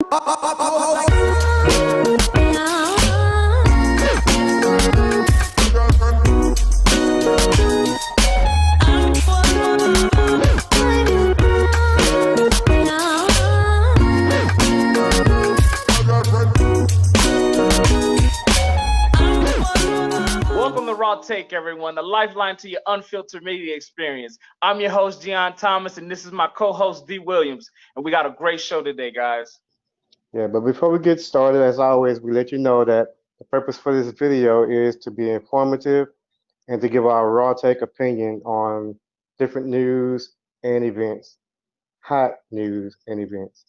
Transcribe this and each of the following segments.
Welcome to Raw Take, everyone, the lifeline to your unfiltered media experience. I'm your host, John Thomas, and this is my co-host, D. Williams, and we got a great show today, guys. Yeah, but before we get started, as always, we let you know that the purpose for this video is to be informative and to give our raw take opinion on different news and events, hot news and events.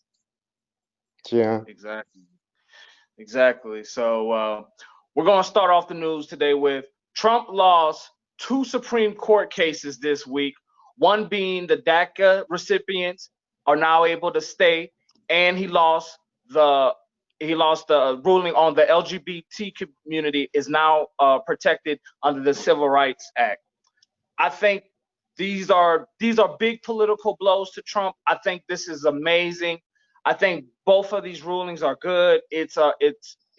Yeah. Exactly. Exactly. So we're going to start off the news today with Trump lost two Supreme Court cases this week, one being the DACA recipients are now able to stay, and the he lost the ruling on the LGBT community is now protected under the Civil Rights Act. I think these are big political blows to Trump. I think this is amazing. I think both of these rulings are good. It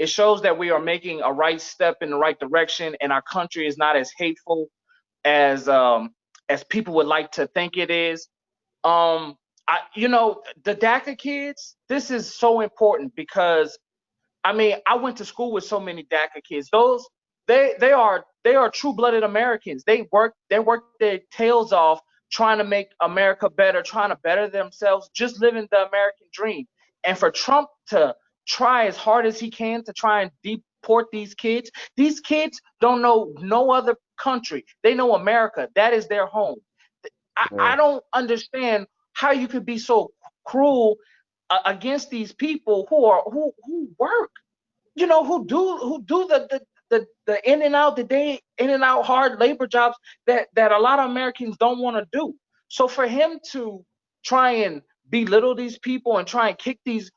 shows that we are making a right step in the right direction, and our country is not as hateful as people would like to think it is. The DACA kids. This is so important because I mean, I went to school with so many DACA kids. Those they are true-blooded Americans. They work their tails off trying to make America better, trying to better themselves, just living the American dream. And for Trump to try as hard as he can to try and deport these kids don't know no other country. They know America. That is their home. I Yeah. don't understand how you could be so cruel against these people who work, who do the in and out, the day in and out hard labor jobs that a lot of Americans don't want to do. So for him to try and belittle these people and try and kick these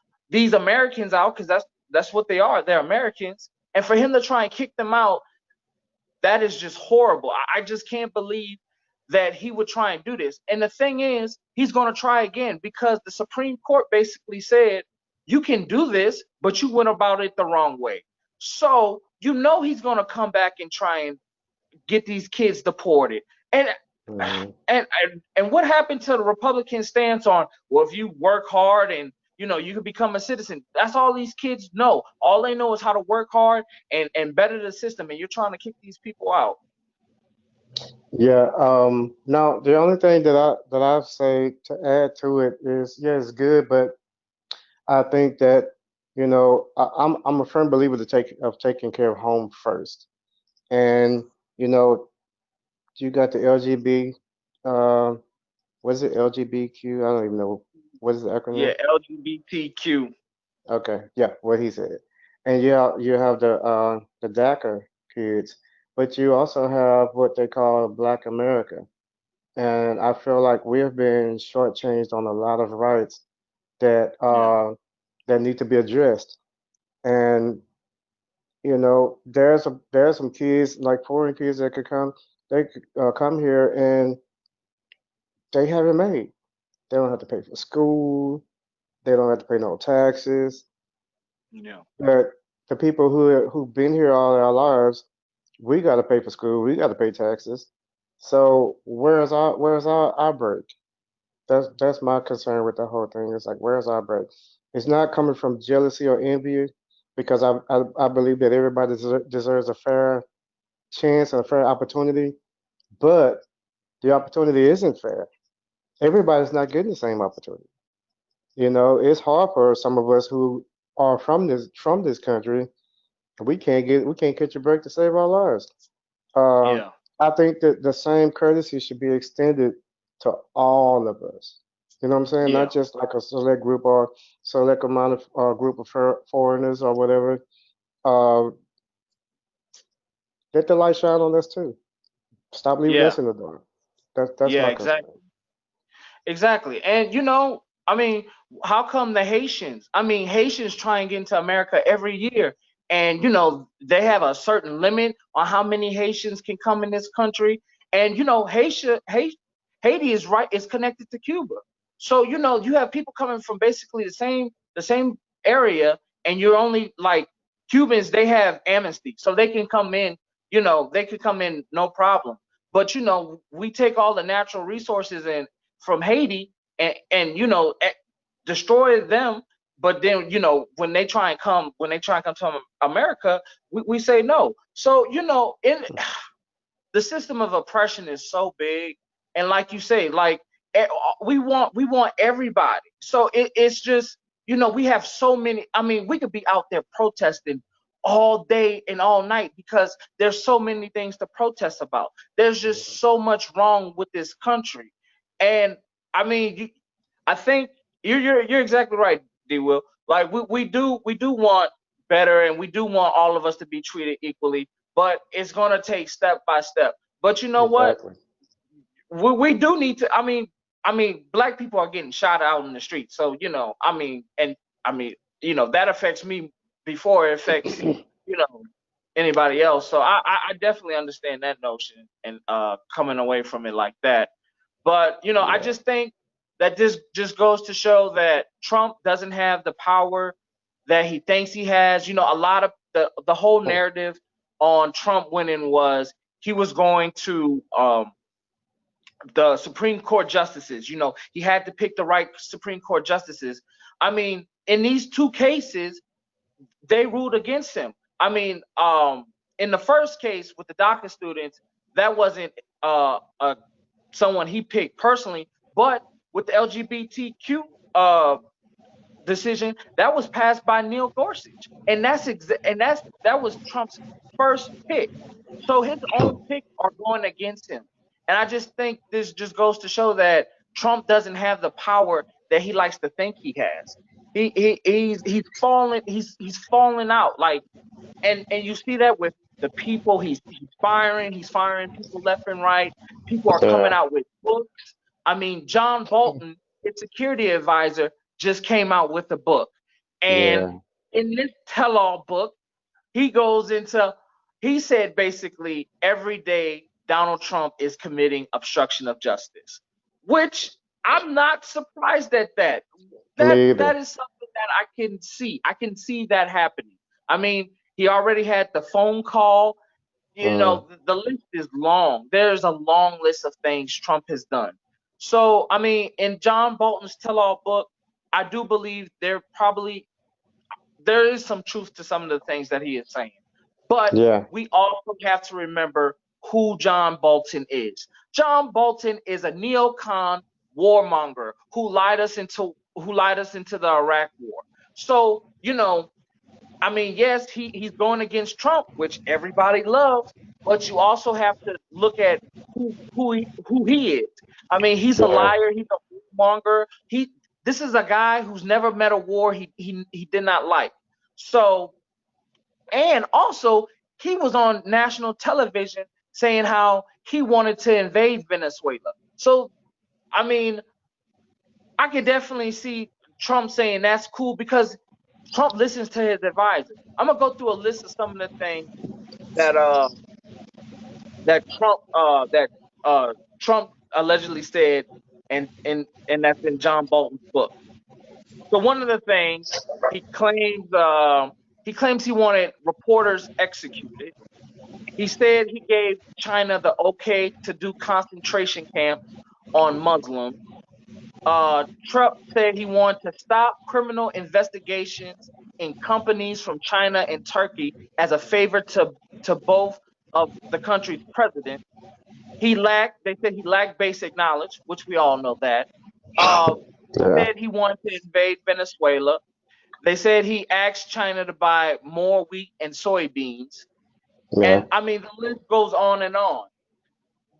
Americans out, because that's what they are, they're Americans, and for him to try and kick them out, that is just horrible. I just can't believe that he would try and do this. And the thing is, he's going to try again because the Supreme Court basically said, you can do this, but you went about it the wrong way. So, he's going to come back and try and get these kids deported. And Hmm. and what happened to the Republican stance on, well, if you work hard and you can become a citizen. That's all these kids know. All they know is how to work hard and better the system. And you're trying to kick these people out. Yeah. Now the only thing that I say to add to it is, yeah, it's good, but I think that I'm a firm believer of taking care of home first. And you know, you got the LGB, uh, what is it, LGBTQ? I don't even know what is the Yeah, acronym. LGBTQ. Okay, yeah, what he said. And you have the DACA kids, but you also have what they call Black America. And I feel like we have been shortchanged on a lot of rights that Yeah. that need to be addressed. And there's some kids like foreign kids that could come, they could come here and they have it made. They don't have to pay for school. They don't have to pay no taxes. Yeah. But the people who've been here all our lives, we got to pay for school. We got to pay taxes. So where's our break? That's my concern with the whole thing. It's like, where's our break? It's not coming from jealousy or envy, because I believe that everybody deserves a fair chance and a fair opportunity. But the opportunity isn't fair. Everybody's not getting the same opportunity. It's hard for some of us who are from this country. We can't catch a break to save our lives. Um, Yeah. I think that the same courtesy should be extended to all of us. You know what I'm saying? Not Yeah. just like a select group or select amount of group of foreigners or whatever. Uh, let the light shine on us too. Stop leaving Yeah. us in the dark. That's Yeah, my exactly. concern. Exactly. And I mean, how come the Haitians? I mean, Haitians try and get into America every year, and they have a certain limit on how many Haitians can come in this country. And Haiti is connected to Cuba. So you have people coming from basically the same area, and you're only like Cubans, they have amnesty, so they can come in. They could come in no problem. But we take all the natural resources and from Haiti and destroy them. But then when they try and come to America, we say no. So in the system of oppression is so big, and like you say, like we want everybody. So it's just we have so many. I mean, we could be out there protesting all day and all night because there's so many things to protest about. There's just so much wrong with this country, and I mean, I think you're exactly right, D. Will. Like we do want better, and we do want all of us to be treated equally, but it's gonna take step by step. But you know what? Exactly. We do need to. I mean, black people are getting shot out in the street. So that affects me before it affects you know anybody else. So I definitely understand that notion and coming away from it like that. But I Yeah. just think that this just goes to show that Trump doesn't have the power that he thinks he has. A lot of the whole narrative on Trump winning was he was going to the Supreme Court justices. He had to pick the right Supreme Court justices. I mean, in these two cases, they ruled against him. I mean, in the first case with the DACA students, that wasn't someone he picked personally, but with the LGBTQ decision, that was passed by Neil Gorsuch, and that was Trump's first pick. So his own picks are going against him, and I just think this just goes to show that Trump doesn't have the power that he likes to think he has. He's falling he's falling out, like, and you see that with the people he's firing people left and right. People are coming Yeah. out with books. I mean, John Bolton, his security advisor, just came out with a book, and Yeah. in this tell-all book, he goes into he said basically every day Donald Trump is committing obstruction of justice, which I'm not surprised at that. That Me that either. is something that I can see. I can see that happening. I mean, he already had the phone call. Mm. The list is long. There's a long list of things Trump has done. So, I mean, in John Bolton's tell-all book, I do believe there is some truth to some of the things that he is saying. But Yeah. we also have to remember who John Bolton is. John Bolton is a neocon warmonger who lied us into the Iraq War. So, I mean, yes, he's going against Trump, which everybody loves, but you also have to look at who he is. I mean, he's a Yeah. liar. He's a warmonger. This is a guy who's never met a war he did not like. So, and also he was on national television saying how he wanted to invade Venezuela. So, I mean, I could definitely see Trump saying that's cool because Trump listens to his advisors. I'm gonna go through a list of some of the things that Trump allegedly said, and that's in John Bolton's book. So one of the things he claims he wanted reporters executed. He said he gave China the okay to do concentration camps on Muslims. Trump said he wanted to stop criminal investigations in companies from China and Turkey as a favor to both of the country's presidents. They said he lacked basic knowledge, which we all know that. He Yeah. said he wanted to invade Venezuela. They said he asked China to buy more wheat and soybeans. Yeah. And I mean, the list goes on and on.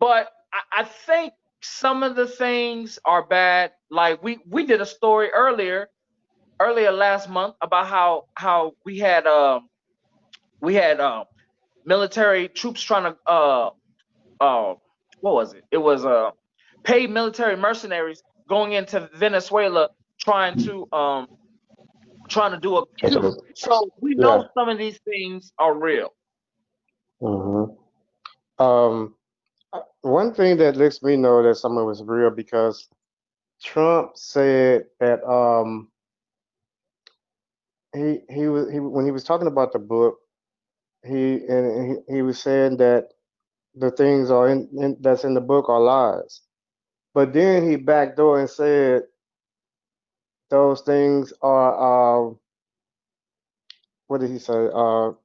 But I think some of the things are bad. Like we did a story earlier last month about how we had military troops trying to uh what was it? It was paid military mercenaries going into Venezuela trying to um trying to do a coup. So we know Yeah. some of these things are real. Hmm. Um, One thing that lets me know that some of it's real because Trump said that he when he was talking about the book, he was saying that the things are that's in the book are lies. But then he backdoor and said those things are what did he say?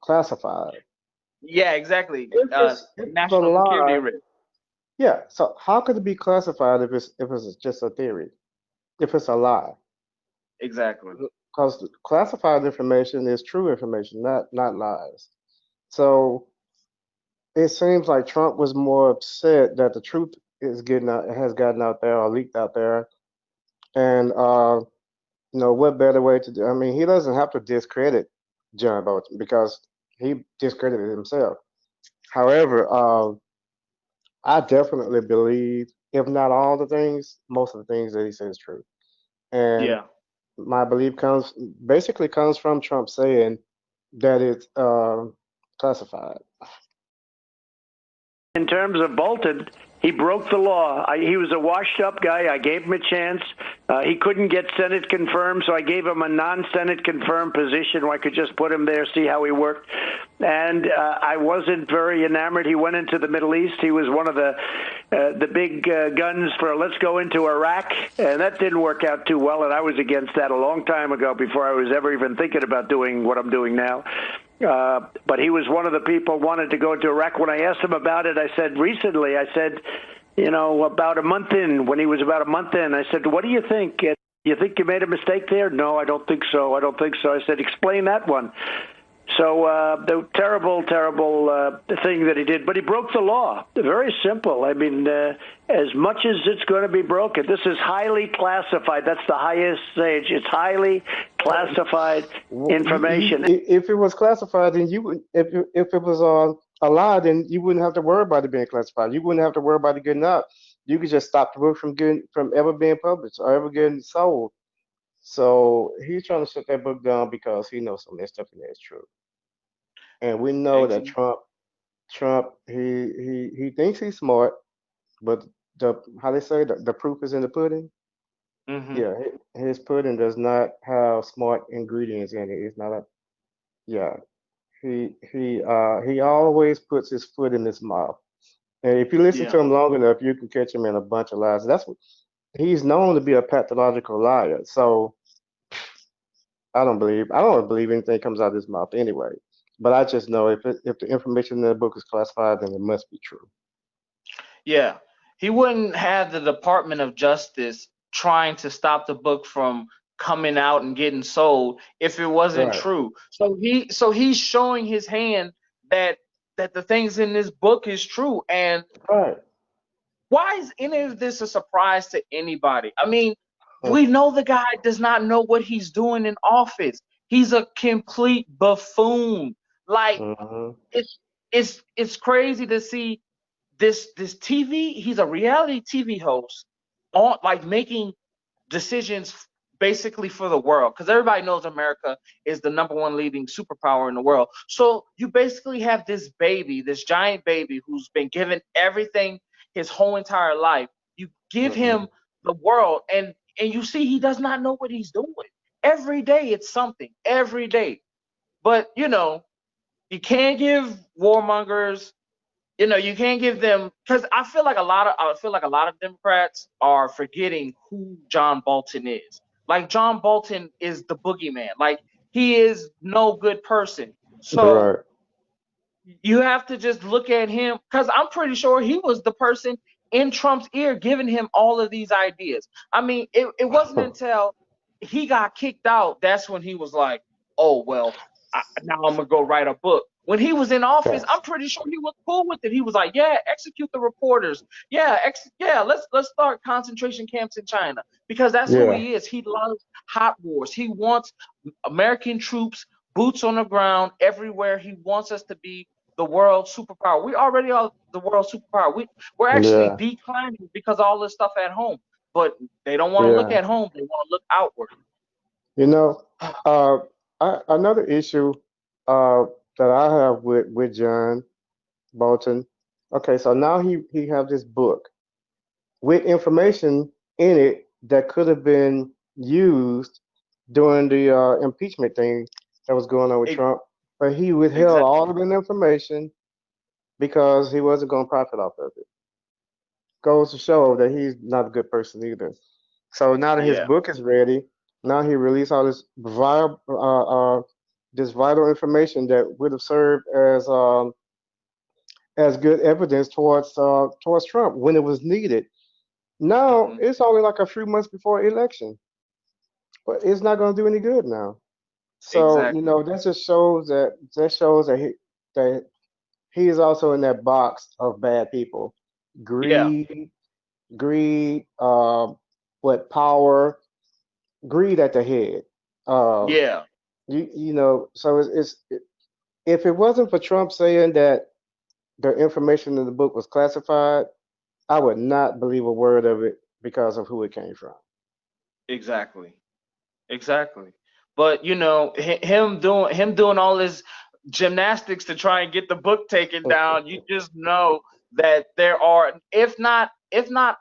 Classified. Yeah, exactly. If it's a National security lie, risk. yeah. So how could it be classified if it's just a theory? If it's a lie? Exactly. Because classified information is true information, not lies. So it seems like Trump was more upset that the truth is getting out, has gotten out there or leaked out there, and what better way to do? I mean, he doesn't have to discredit John Bolton because he discredited himself. However, I definitely believe, if not all the things, most of the things that he says is true. And Yeah. my belief comes from Trump saying that it's classified. In terms of Bolton, he broke the law. He was a washed-up guy. I gave him a chance. He couldn't get Senate confirmed, so I gave him a non-Senate confirmed position where I could just put him there, see how he worked. And I wasn't very enamored. He went into the Middle East. He was one of the big guns for let's go into Iraq, and that didn't work out too well. And I was against that a long time ago before I was ever even thinking about doing what I'm doing now. But he was one of the people who wanted to go to Iraq. When I asked him about it, I said, about a month in, when he was about a month in, I said, what do you think? You think you made a mistake there? No, I don't think so. I don't think so. I said, explain that one. So the terrible thing that he did, but he broke the law. Very simple. I mean, as much as it's going to be broken, this is highly classified. That's the highest stage. It's highly classified information. If it was classified, then you would. If it was a lie, then you wouldn't have to worry about it being classified. You wouldn't have to worry about it getting out. You could just stop the book from ever being published or ever getting sold. So he's trying to shut that book down because he knows some of that stuff in there is true. And we know that Exactly. Trump, he thinks he's smart, but the how they say the proof is in the pudding. Hmm. Yeah, his pudding does not have smart ingredients in it. It's not a yeah. He always puts his foot in his mouth. And if you listen Yeah. to him long enough, you can catch him in a bunch of lies. That's what he's known to be a pathological liar. So I don't believe anything comes out of his mouth anyway. But I just know if the information in the book is classified, then it must be true. Yeah. He wouldn't have the Department of Justice trying to stop the book from coming out and getting sold if it wasn't Right. true. So he's showing his hand that the things in this book is true. And Right. why is any of this a surprise to anybody? I mean, Huh. we know the guy does not know what he's doing in office. He's a complete buffoon. Like Mm-hmm. it's crazy to see this TV. He's a reality TV host on like making decisions basically for the world because everybody knows America is the number one leading superpower in the world. So you basically have this baby, this giant baby who's been given everything his whole entire life. You give Mm-hmm. him the world and you see he does not know what he's doing. Every day it's something. Every day. But you can't give warmongers, you can't give them because I feel like a lot of Democrats are forgetting who John Bolton is. Like John Bolton is the boogeyman. Like he is no good person. So Right. you have to just look at him because I'm pretty sure he was the person in Trump's ear giving him all of these ideas. I mean, it wasn't until he got kicked out that's when he was like, oh, well, now I'm going to go write a book. When he was in office, I'm pretty sure he was cool with it. He was like, yeah, execute the reporters. Yeah, let's start concentration camps in China because that's who Yeah. he is. He loves hot wars. He wants American troops, boots on the ground everywhere. He wants us to be the world superpower. We already are the world superpower. We're actually Yeah. declining because of all this stuff at home. But they don't want to look Yeah. at home. They want to look outward. You know, uh, another issue uh, that I have with John Bolton. Okay, so now he have this book with information in it that could have been used during the impeachment thing that was going on with Ex- Trump, but he withheld exactly. all of the information because he wasn't going to profit off of it. Goes to show that he's not a good person either. So now that his Yeah. book is ready, now he released all this vital information that would have served as good evidence towards Trump when it was needed. Now Hmm. it's only like a few months before election, but it's not going to do any good now. So Exactly. that just shows that he is also in that box of bad people, Yeah. greed, greed, what power, greed at the head. Um, Yeah. so if it wasn't for Trump saying that the information in the book was classified, I would not believe a word of it because of who it came from. Exactly. Exactly. But him doing all this gymnastics to try and get the book taken down, you just know that there are, if not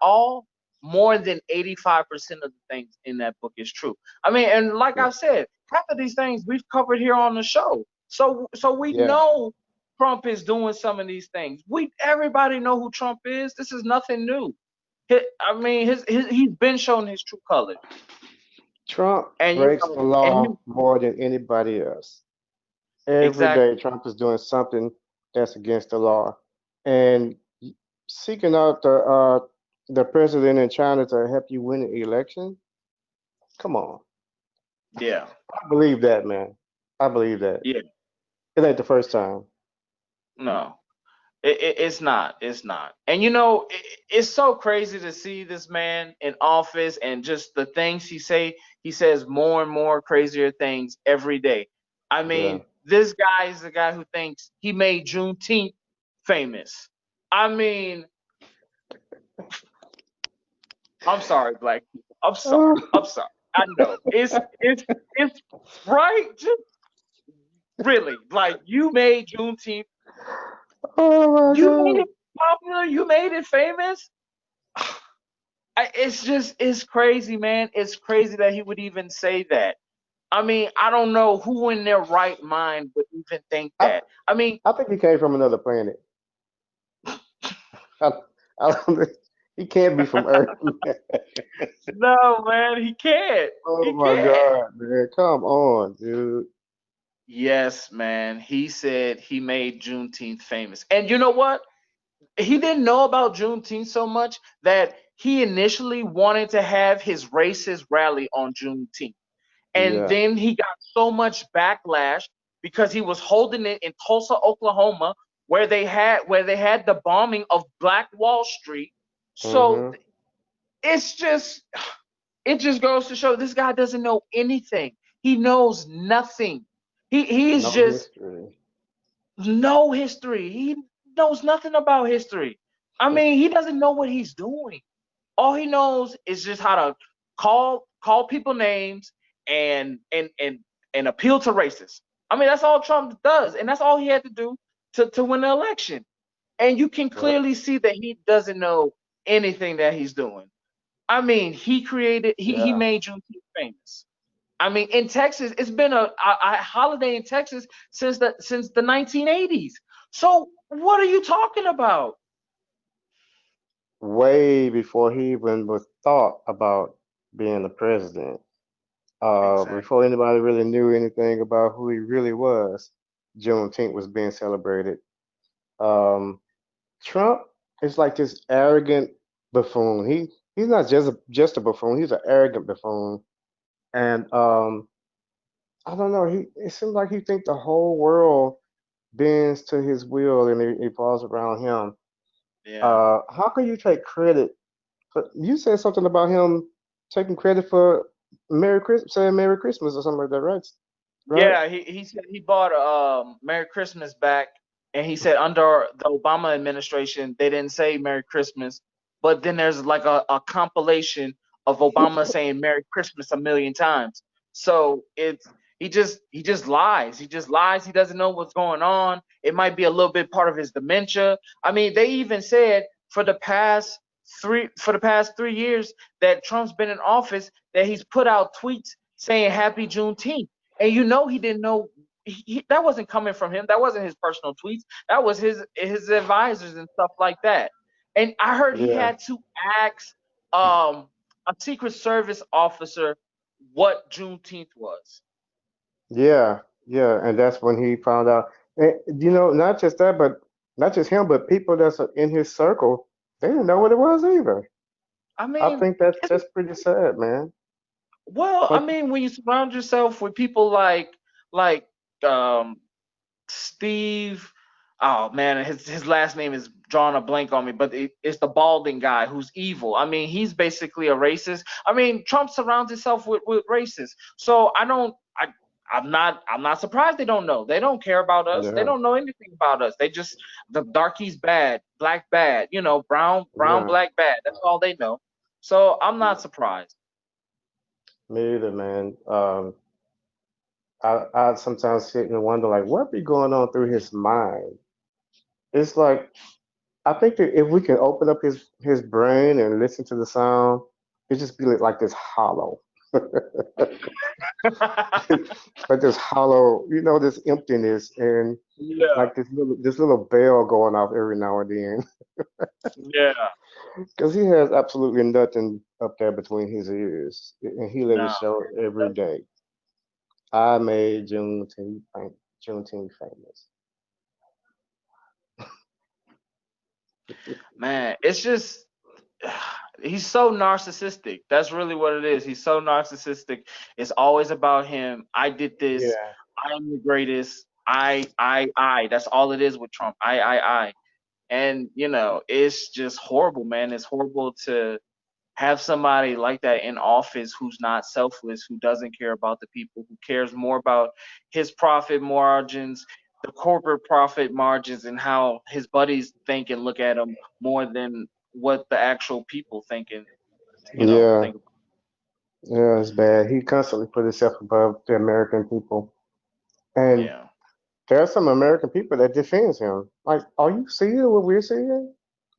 all, more than 85% of the things in that book is true. I mean, and like Yeah, I said, half of these things we've covered here on the show. So we yeah. know Trump is doing some of these things. Everybody know who Trump is. This is nothing new. I mean, he's been showing his true colors. Trump And breaks the law more than anybody else. Every day, exactly. Trump is doing something that's against the law, and seeking out the president in China to help you win the election. Come on, Yeah. I believe that, man. I believe that. Yeah. It ain't the first time. No. It's not. It's not. And it's so crazy to see this man in office and just the things he say. He says more and more crazier things every day. I Yeah. mean, this guy is the guy who thinks he made Juneteenth famous. I mean, I'm sorry, black people. I'm sorry. Oh, I'm sorry. I know. It's right. Just really, like, you made Juneteenth. oh my You made God. it popular. You made it famous. It's crazy, man. It's crazy that he would even say that. I mean, I don't know who in their right mind would even think I that. I mean, I think he came from another planet. I, I don't think he can't be from Earth. no, man, he can't. Oh He my can't. God, man. Come on, dude. Yes, man. He said he made Juneteenth famous. And you know what? He didn't know about Juneteenth so much that he initially wanted to have his racist rally on Juneteenth. And Yeah. then he got so much backlash because he was holding it in Tulsa, Oklahoma, where they had the bombing of Black Wall Street. So Mm-hmm. it's just it just goes to show this guy doesn't know anything. He knows nothing. He's No just history. no history. He knows nothing about history. I mean, he doesn't know what he's doing. All he knows is just how to call people names and appeal to racists. I mean, that's all Trump does, and that's all he had to do to win the election. And you can Yep. clearly see that he doesn't know anything that he's doing. I mean, he Yeah. made Juneteenth famous. I mean, in Texas, it's been a holiday in Texas since the 1980s. So what are you talking about? Way before he even was thought about being the president. Exactly. Before anybody really knew anything about who he really was, Juneteenth was being celebrated. Um, Trump is like this arrogant buffoon. He's not just a buffoon. He's an arrogant buffoon, and I don't know. It seems like he thinks the whole world bends to his will and it revolves around him. Yeah. How can you take credit? You said something about him taking credit for Merry Christmas, saying Merry Christmas or something like that, right? Right? Yeah, he said he bought Merry Christmas back, and he said under the Obama administration they didn't say Merry Christmas, but then there's like a compilation of Obama saying Merry Christmas a million times. So he just lies. He just lies. He doesn't know what's going on. It might be a little bit part of his dementia. I mean, they even said for the past 3 years that Trump's been in office that he's put out tweets saying Happy Juneteenth, and you know he didn't know that wasn't coming from him. That wasn't his personal tweets. That was his advisors and stuff like that. And I heard he Yeah, had to ask a Secret Service officer what Juneteenth was. yeah, yeah, and that's when he found out. And, not just that, but not just him, but people that's in his circle, they didn't know what it was either. I I mean, think that's it's, that's pretty sad, man. well, I But mean, when you surround yourself with people like um Steve. Oh man, his last name is drawing a blank on me, but it's the balding guy who's evil. I mean, he's basically a racist. I mean, Trump surrounds himself with racists. So I don't. I'm not surprised they don't know. They don't care about us. They yeah, don't know anything about us. They just the darkies bad, black bad. Brown, yeah, black bad. That's all they know. So I'm not surprised. me either, man. I sometimes sit and wonder, like, what be going on through his mind? It's like I think that if we can open up his brain and listen to the sound, it just be like this hollow, like this hollow, this emptiness and Yeah, like this little bell going off every now and then, yeah. because he has absolutely nothing up there between his ears, and he let it No. show every day. I made Juneteenth famous. Man, it's just he's so narcissistic. That's really what it is. He's so narcissistic. It's always about him. I did this. Yeah, I am the greatest. I. That's all it is with Trump. I. And it's just horrible, man. It's horrible to have somebody like that in office who's not selfless, who doesn't care about the people, who cares more about his profit margins, the corporate profit margins, and how his buddies think and look at him more than what the actual people think and yeah, think about. yeah. It's bad. He constantly put himself above the American people, and Yeah, there are some American people that defends him. Like, are you seeing what we're seeing?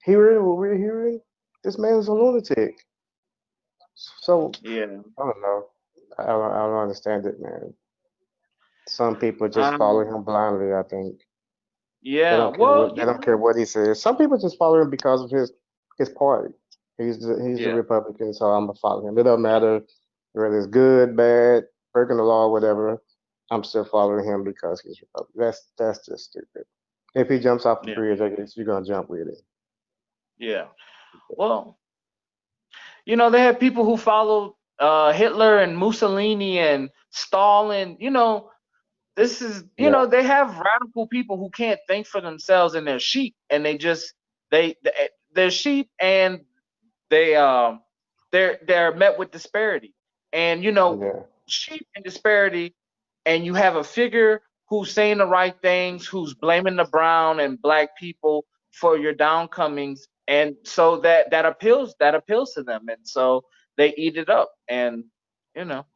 Hearing what we're hearing? This man is a mm, lunatic. So yeah. I don't know. I don't understand it, man. Some people just follow Um, him blindly. I think they yeah. don't care Well, what they don't care what he says. Some people just follow him because of his party. He's the yeah, Republican, so I'm gonna follow him. It doesn't matter whether it's good, bad, breaking the law, whatever. I'm still following him because he's Republican. That's just stupid. If he jumps off the yeah, bridge, I guess you're gonna jump with it. yeah. Well, they had people who followed Hitler and Mussolini and Stalin. This is Yeah, they have radical people who can't think for themselves and they're sheep and they're sheep and they they're met with disparity and yeah, sheep and disparity, and you have a figure who's saying the right things, who's blaming the brown and black people for your downcomings, and so that appeals to them, and so they eat it up, and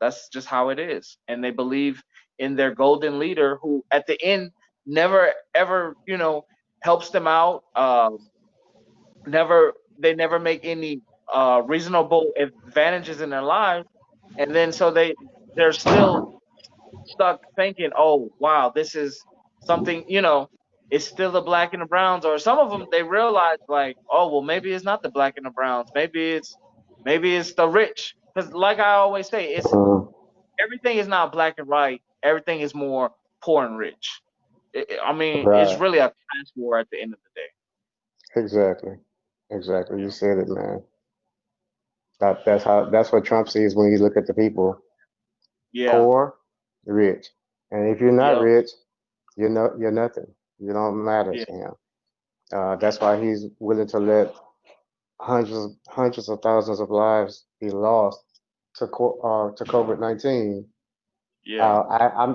that's just how it is, and they believe in their golden leader who at the end never ever helps them out. They never make any reasonable advantages in their lives, and then so they're still stuck thinking, oh wow, this is something, it's still the black and the browns, or some of them they realize like, oh well, maybe it's not the black and the browns, maybe it's the rich, because like I always say, it's mhm, everything is not black and white, everything is more poor and rich. I mean, it's right, really a class war at the end of the day. exactly, exactly. You said it, man. That's what Trump sees when you look at the people: Yeah, poor, rich, and if you're not yep, rich, you're nothing. You don't matter yeah, to him. That's why he's willing to let hundreds of thousands of lives be lost to COVID-19. yeah,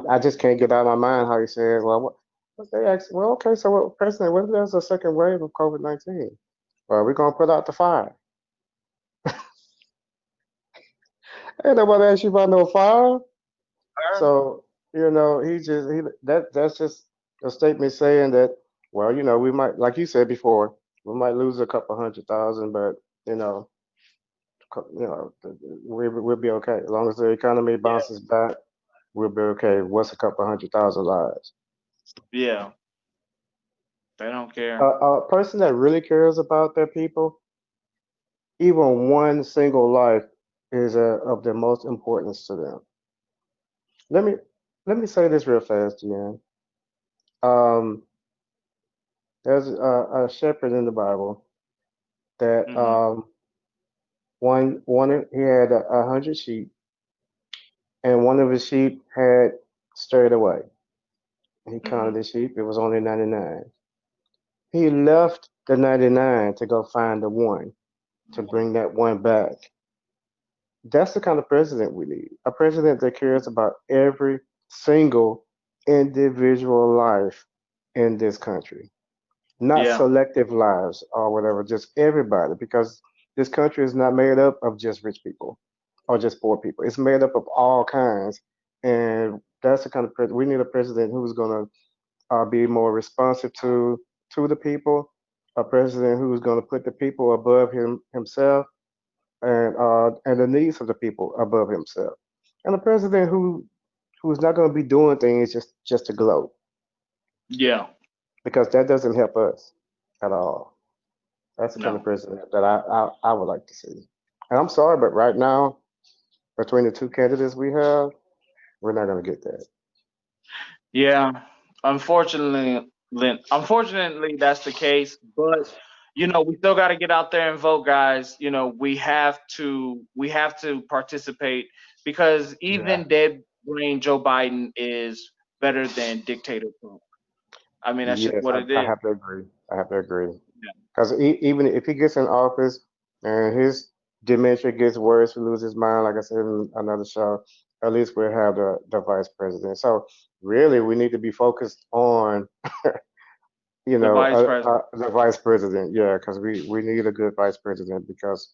I just can't get out of my mind how he said, well, what they asked, well, okay, so what, President, what if there's a second wave of COVID-19? Well, we're gonna put out the fire. Ain't nobody asked you about no fire. So that's just a statement saying that, well, we might, like you said before, we might lose a couple 100,000, but you know we'll be okay. As long as the economy bounces back, we'll be okay. What's a couple 100,000 lives? Yeah. They don't care. A person that really cares about their people, even one single life is of the most importance to them. Let me let me say this real fast, Jan. Um, there's a shepherd in the Bible that Hmm. he had 100 sheep, and one of his sheep had strayed away. He counted Hmm. the sheep; it was only 99. He left the 99 to go find the one to bring that one back. That's the kind of president we need. A president that cares about every single individual life in this country, not Yeah. selective lives or whatever, just everybody, because this country is not made up of just rich people or just poor people. It's made up of all kinds. And that's the kind of president we need, a president who's going to be more responsive to the people, a president who's going to put the people above himself and the needs of the people above himself, and a president who's not going to be doing things just to gloat, Yeah. because that doesn't help us at all. That's the kind No. of president that I would like to see. And I'm sorry, but right now, between the two candidates we have, we're not going to get that. Yeah. Unfortunately, unfortunately, that's the case. But we still got to get out there and vote, guys. We have to participate because Yeah. even dead brain Joe Biden is better than dictator Trump. I mean, that's just Yes, what it I is. have to agree. I have to agree. Yeah. Because even if he gets in office and his dementia gets worse, he loses his mind, like I said in another show, at least we'll have the vice president. So really, we need to be focused on, The vice president. the vice president. Yeah, because we need a good vice president because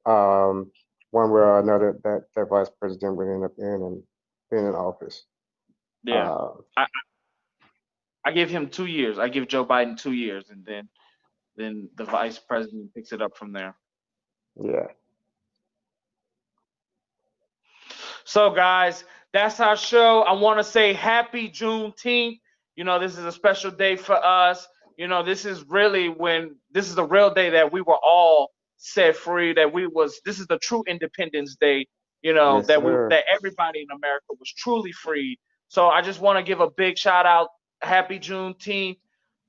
um, one way or another, that vice president will end up being in office. Yeah. Uh, I give him 2 years. I give Joe Biden 2 years, and then the vice president picks it up from there. yeah. So, guys, that's our show. I want to say happy Juneteenth. This is a special day for us. This is really this is the real day that we were all set free. This is the true Independence Day. Yes, sir. That everybody in America was truly free. So I just want to give a big shout out. Happy Juneteenth.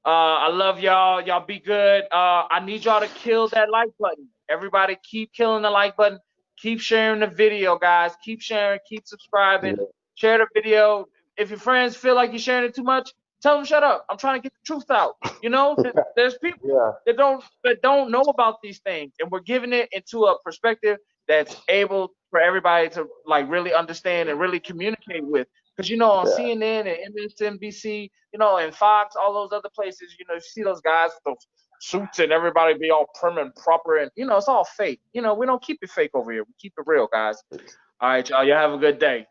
I love y'all. Y'all be good. I need y'all to kill that like button. Everybody keep killing the like button. Keep sharing the video, guys. Keep sharing. Keep subscribing. Yeah, Share the video. If your friends feel like you're sharing it too much, tell them shut up. I'm trying to get the truth out. There's people yeah, that don't know about these things, and we're giving it into a perspective that's able for everybody to like really understand and really communicate with. Because on yeah, CNN and MSNBC, and Fox, all those other places, you see those guys with those suits and everybody be all prim and proper, and it's all fake. We don't keep it fake over here. We keep it real, guys. All right, y'all. Y'all have a good day.